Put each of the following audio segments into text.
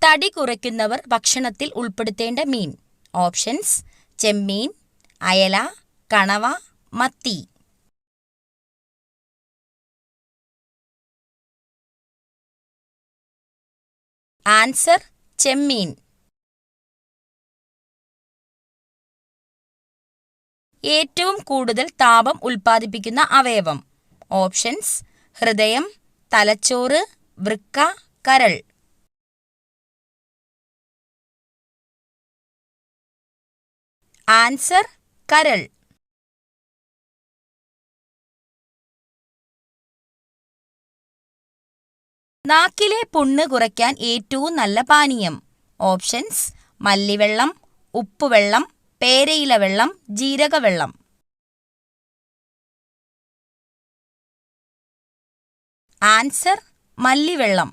തടി കുറയ്ക്കുന്നവർ ഭക്ഷണത്തിൽ ഉൾപ്പെടുത്തേണ്ട മീൻ. ഓപ്ഷൻസ്: ചെമ്മീൻ, അയല, കണവ, മത്തി. ആൻസർ: ചെമ്മീൻ. ഏറ്റവും കൂടുതൽ താപം ഉൽപ്പാദിപ്പിക്കുന്ന അവയവം. ഓപ്ഷൻസ്: ഹൃദയം, തലച്ചോറ്, വൃക്ക, കരൾ. ആൻസർ: കരൾ. നാക്കിലെ പുണ്ണ് കുറയ്ക്കാൻ ഏറ്റവും നല്ല പാനീയം. ഓപ്ഷൻസ്: മല്ലിവെള്ളം, ഉപ്പുവെള്ളം, പേരയില വെള്ളം, ജീരകവെള്ളം. ആൻസർ: മല്ലിവെള്ളം.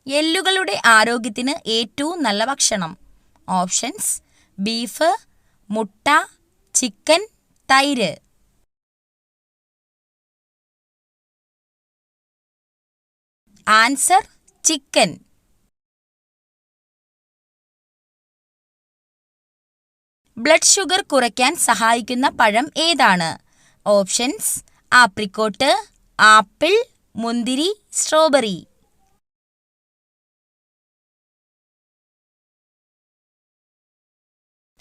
എല്ലുകളുടെ ആരോഗ്യത്തിന് ഏറ്റവും നല്ല ഭക്ഷണം. ഓപ്ഷൻസ്: ബീഫ്, മുട്ട, ചിക്കൻ, തൈര്. Answer: chicken. ബ്ലഡ് ഷുഗർ കുറയ്ക്കാൻ സഹായിക്കുന്ന പഴം ഏതാണ്? ഓപ്ഷൻസ്: ആപ്രിക്കോട്ട്, ആപ്പിൾ, മുന്തിരി, സ്ട്രോബെറി.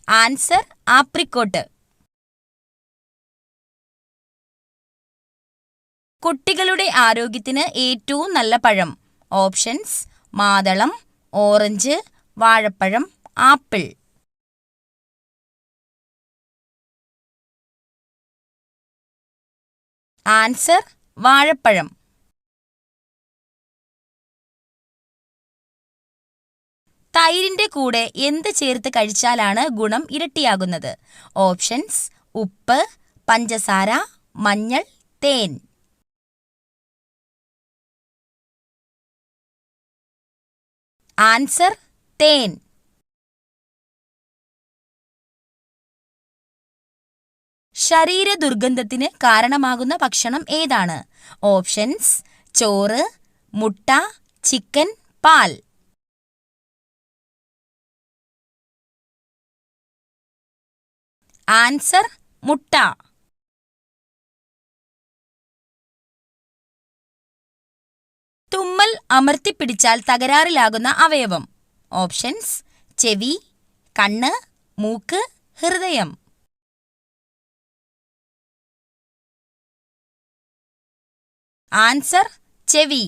Answer: apricot. കുട്ടികളുടെ ആരോഗ്യത്തിന് ഏറ്റവും നല്ല പഴം. ഓപ്ഷൻസ്: മാതളം, ഓറഞ്ച്, വാഴപ്പഴം, ആപ്പിൾ. ആൻസർ: വാഴപ്പഴം. തൈരിന്റെ കൂടെ എന്ത് ചേർത്ത് കഴിച്ചാലാണ് ഗുണം ഇരട്ടിയാകുന്നത്? ഓപ്ഷൻസ്: ഉപ്പ്, പഞ്ചസാര, മഞ്ഞൾ, തേൻ. ആൻസർ: തേൻ. ശരീര ദുർഗന്ധത്തിന് കാരണമാകുന്ന ഭക്ഷണം ഏതാണ്? ഓപ്ഷൻസ്: ചോറ്, മുട്ട, ചിക്കൻ, പാൽ. ആൻസർ: മുട്ട. തുമ്മൽ അമർത്തിപ്പിടിച്ചാൽ തകരാറിലാകുന്ന അവയവം. ഓപ്ഷൻസ്: ചെവി, കണ്ണ്, മൂക്ക്, ഹൃദയം. ആൻസർ: ചെവി.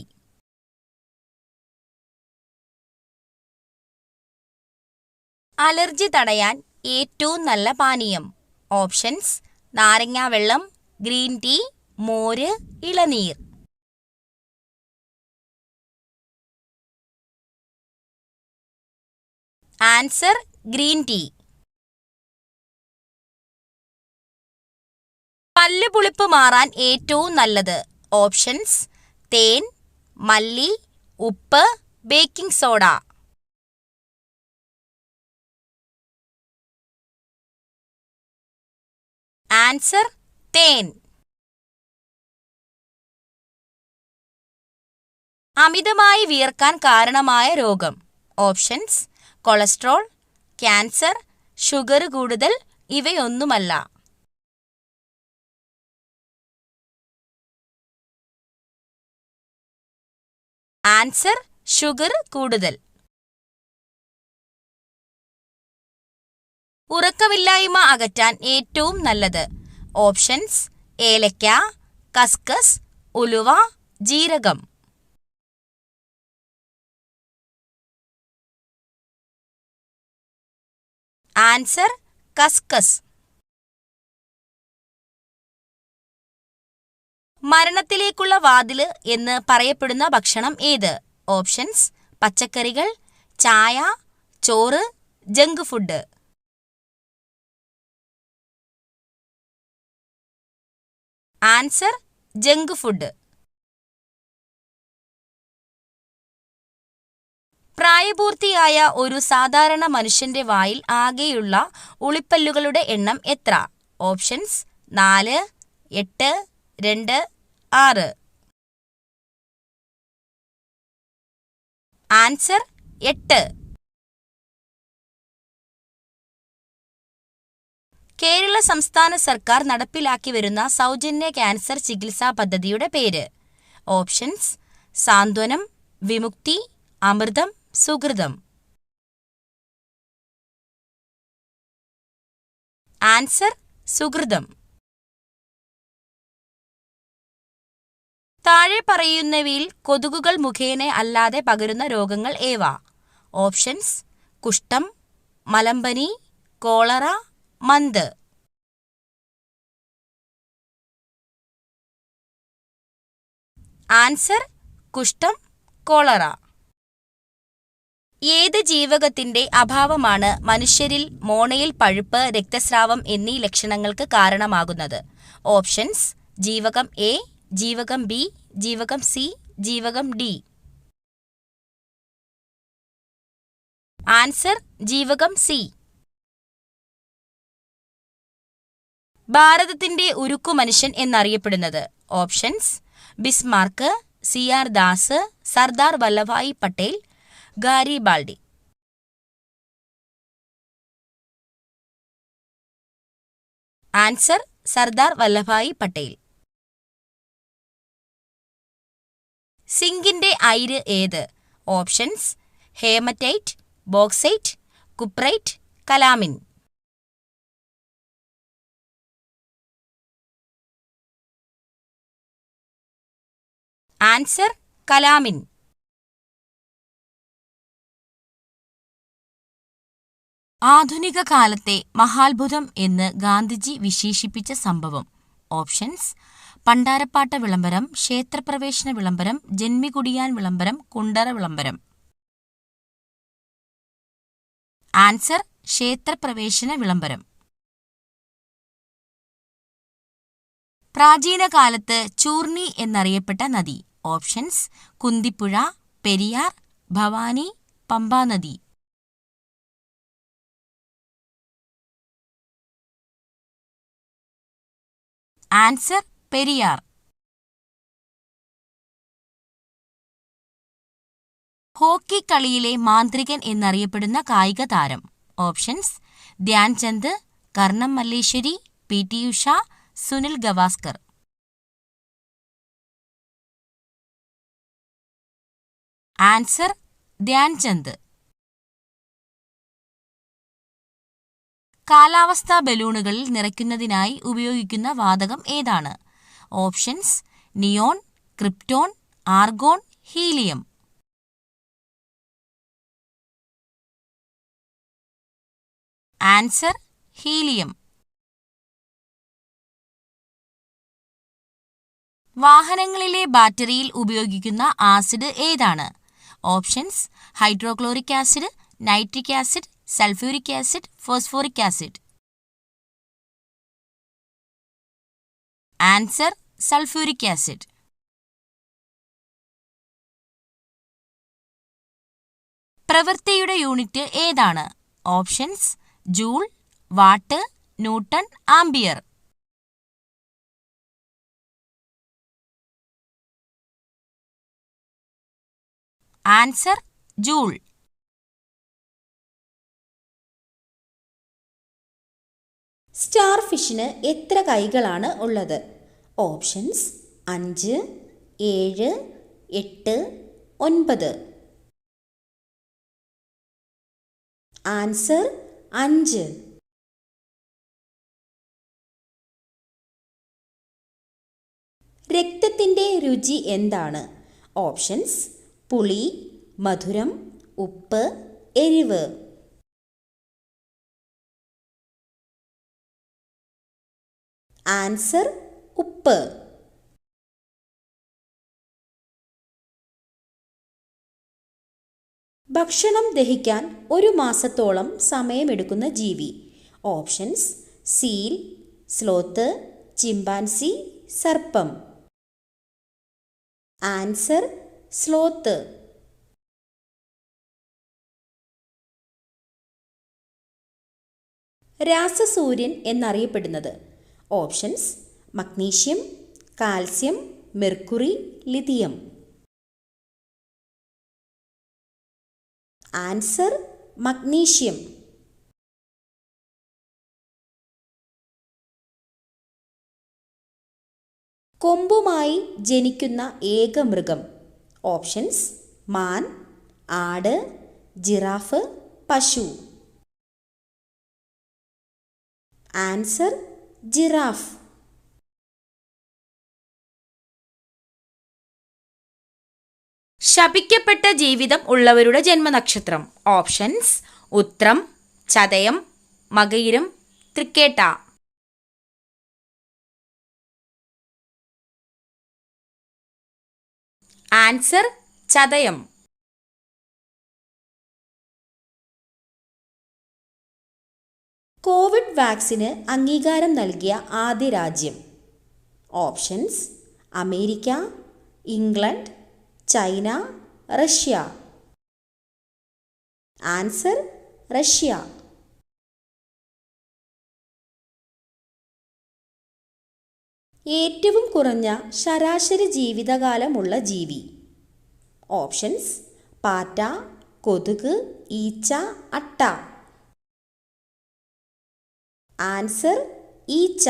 അലർജി തടയാൻ ഏറ്റവും നല്ല പാനീയം. ഓപ്ഷൻസ്: നാരങ്ങാവെള്ളം, ഗ്രീൻ ടീ, മോര്, ഇളനീർ. Answer: green tea. പല്ലുപുളിപ്പ് മാറാൻ ഏറ്റവും നല്ലത്. ഓപ്ഷൻസ്: തേൻ, മല്ലി, ഉപ്പ്, ബേക്കിംഗ് സോഡ. ആൻസർ: തേൻ. അമിതമായി വിയർക്കാൻ കാരണമായ രോഗം. ഓപ്ഷൻസ്: കൊളസ്ട്രോൾ, ക്യാൻസർ, ഷുഗർ കൂടുതൽ, ഇവയൊന്നുമല്ല. ആൻസർ: ഷുഗർ കൂടുതൽ. ഉറക്കമില്ലായ്മ അകറ്റാൻ ഏറ്റവും നല്ലത്. ഓപ്ഷൻസ്: ഏലക്ക, കസ്കസ്, ഉലുവ, ജീരകം. ആൻസർ: കസ്കസ്. മരണത്തിലേക്കുള്ള വാതില് എന്ന് പറയപ്പെടുന്ന ഭക്ഷണം ഏത്? ഓപ്ഷൻസ്: പച്ചക്കറികൾ, ചായ, ചോറ്, junk food. Answer: junk food. പ്രായപൂർത്തിയായ ഒരു സാധാരണ മനുഷ്യന്റെ വായിൽ ആകെയുള്ള ഉളിപ്പല്ലുകളുടെ എണ്ണം എത്ര? ഓപ്ഷൻസ്: 4, 8, 2, 6. ആൻസർ 8. കേരള സംസ്ഥാന സർക്കാർ നടപ്പിലാക്കി വരുന്ന സൗജന്യ ക്യാൻസർ ചികിത്സാ പദ്ധതിയുടെ പേര്. ഓപ്ഷൻസ്: സാന്ത്വനം, വിമുക്തി, അമൃതം, സുകൃതം. ആൻസർ: സുകൃതം. താഴെ പറയുന്നവയിൽ കൊതുകുകൾ മുഖേന അല്ലാതെ പകരുന്ന രോഗങ്ങൾ ഏവ? ഓപ്ഷൻസ്: കുഷ്ഠം, മലമ്പനി, കോളറ, മന്ത്. ആൻസർ: കുഷ്ഠം, കോളറ. ഏത് ജീവകത്തിന്റെ അഭാവമാണ് മനുഷ്യരിൽ മോണയിൽ പഴുപ്പ്, രക്തസ്രാവം എന്നീ ലക്ഷണങ്ങൾക്ക് കാരണമാകുന്നത്? ഓപ്ഷൻസ്: ജീവകം എ, ജീവകം ബി, ജീവകം സി, ജീവകം ഡി. ആൻസർ: ജീവകം സി. ഭാരതത്തിന്റെ ഉരുക്കു മനുഷ്യൻ എന്നറിയപ്പെടുന്നത്? Options: Bismarck, C R. Das, Sardar Vallabhbhai Patel, Garibaldi. Answer: Sardar Vallabhbhai Patel. സിങ്കിന്റെ അയിര് ഏത്? Options: haematite, bauxite, cuprite, calamine. Answer: calamine. ആധുനിക കാലത്തെ മഹാത്ഭുതം എന്ന് ഗാന്ധിജി വിശേഷിപ്പിച്ച സംഭവം? ഓപ്ഷൻസ്: പണ്ടാരപ്പാട്ട വിളംബരം, ക്ഷേത്രപ്രവേശന വിളംബരം, ജന്മികുടിയാൻ വിളംബരം, കുണ്ടറ വിളംബരം. ആൻസർ: ക്ഷേത്രപ്രവേശന വിളംബരം. പ്രാചീന കാലത്ത് ചൂർണി എന്നറിയപ്പെട്ട നദി? ഓപ്ഷൻസ്: കുന്തിപ്പുഴ, പെരിയാർ, ഭവാനി, പമ്പാനദി. ആൻസർ: പെരിയാർ. ഹോക്കി കളിയിലെ മാന്ത്രികൻ എന്നറിയപ്പെടുന്ന കായിക താരം? Options: Dhyanchand, Karnam Malleswari, P T. Usha, Sunil Gavaskar. Answer: Dhyanchand. കാലാവസ്ഥാ ബലൂണുകളിൽ നിറയ്ക്കുന്നതിനായി ഉപയോഗിക്കുന്ന വാതകം ഏതാണ്? Options: neon, krypton, argon, helium. Answer: helium. വാഹനങ്ങളിലെ ബാറ്ററിയിൽ ഉപയോഗിക്കുന്ന ആസിഡ് ഏതാണ്? Options: hydrochloric acid, nitric acid, sulphuric acid, phosphoric acid. Answer: sulphuric acid. പ്രവൃത്തിയുടെ യൂണിറ്റ് ഏതാണ്? Options: joule, watt, newton, ampere. Answer: joule. Star ഫിഷിന് എത്ര കൈകളാണ് ഉള്ളത്? ഓപ്ഷൻസ്: 5, 7, 8, 9. ആൻസർ: 5. രക്തത്തിന്റെ രുചി എന്താണ്? ഓപ്ഷൻസ്: പുളി, മധുരം, ഉപ്പ്, എരിവ്. ആൻസർ: ഉപ്പ്. ഭക്ഷണം ദഹിക്കാൻ 1 മാസത്തോളം സമയമെടുക്കുന്ന ജീവി? ഓപ്ഷൻസ്: സീൽ, സ്ലോത്ത്, ചിമ്പാൻസി, സർപ്പം. Answer: sloth. രാസസൂര്യൻ എന്നറിയപ്പെടുന്നത്? Options: magnesium, calcium, mercury, lithium. Answer magnesium. കൊമ്പുമായി ജനിക്കുന്ന ഏക മൃഗം. ഓപ്ഷൻസ്: മാൻ, ആട്, ജിറാഫ്, പശു. Answer giraffe. ശപിക്കപ്പെട്ട ജീവിതം ഉള്ളവരുടെ ജന്മനക്ഷത്രം. Options: Uthram, Chathayam, Makayiram, Thrikketta. Answer Chathayam. Covid വാക്സിന് അംഗീകാരം നൽകിയ ആദ്യ രാജ്യം. Options: America, England, China, Russia. Answer Russia. ഏറ്റവും കുറഞ്ഞ ശരാശരി ജീവിതകാലമുള്ള ജീവി. ഓപ്ഷൻസ്: പാറ്റ, കൊതുക്, ഈച്ച, അട്ട. ആൻസർ ഈച്ച.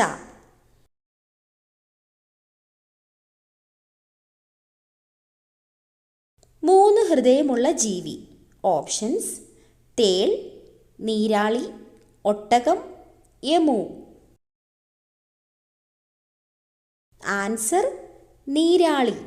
മൂന്ന് ഹൃദയമുള്ള ജീവി. ഓപ്ഷൻസ്: തേൾ, നീരാളി, ഒട്ടകം, എമു. ആൻസർ നീരാളി.